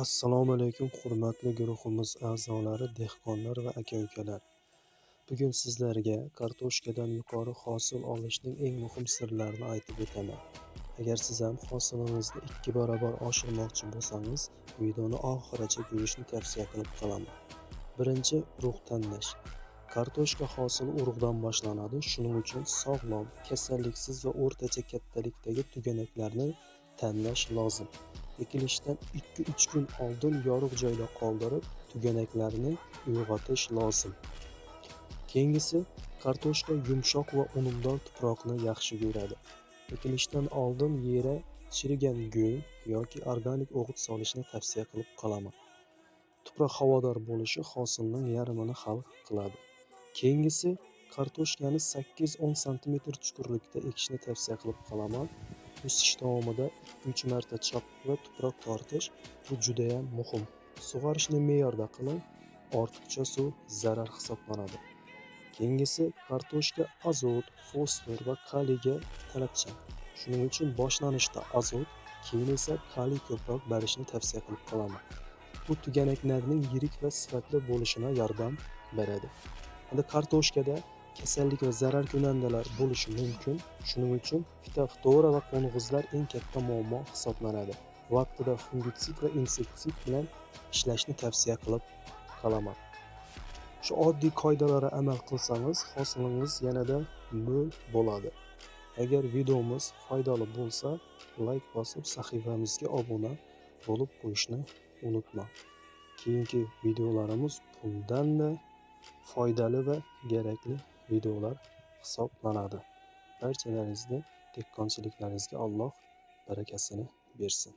Assalomu alaykum hurmatli guruhimiz a'zolari, dehqonlar va aka-ukalar. Bugun sizlarga kartoshkadan yuqori hosil olishning eng muhim sirlarini aytib o'taman. Agar siz ham hosilingizni 2 barobar oshirmoqchi bo'lsangiz, videoni oxirigacha ko'rishni tavsiya qilib qolaman. Birinchi, urug' tanlash. Kartoshka hosili urug'dan boshlanadi. Shuning uchun sog'lom, kasalliksiz va o'rtacha kattalikdagi tuganaklarni tanlash lozim. Ekilishdan 2-3 kun oldin yorug' joyda qoldirib, tuganaklarni uyg'otish lozim. Keyingisi, kartoshka yumshoq va unumdor tuproqni yaxshi ko'radi. Ekilishdan oldin yere chirigan go'ng yoki organik o'g'it solishni tavsiya qilib qolaman. Tuproq havodor bo'lishi hosilning yarmini hal qiladi. Keyingisi, kartoshkani 8-10 sm chuqurlikda ekishni tavsiya qilib qolaman. O'sish davomida 2-3 marta chopiq va tuproq tortish bu juda ham muhim. Sug'orishni me'yorda qiling, ortiqcha suv zarar hisoblanadi. Keyingisi, kartoshka azot, fosfor va kaliyga talabchan. Shuning uchun boshlanishda azot, keyin esa kaliy ko'proq berishni tavsiya qilib qolaman. Bu tuganaklarning yirik va sifatli bo'lishina yordam beradi. Endi kartoshkada kasallik va zarar kunandalar bo'lishi mumkin. Shuning uchun fitoxtora va qo'ng'izlar eng katta muammo hisoblanadi. Vaqtida fungitsid va insektitsid bilan ishlashni tavsiya qilib qolaman. Shu oddiy qoidalarga amal qilsangiz, hosilingiz yanada mo'l bo'ladi. Agar videomiz foydali bo'lsa, like bosib, sahifamizga obuna bo'lib qo'yishni unutmang. Keyingi videolarimiz bundanda foydali va kerakli videolar hisoblanadi. Barchalaringizni dehqonchiliklaringizga Alloh barakasini bersin.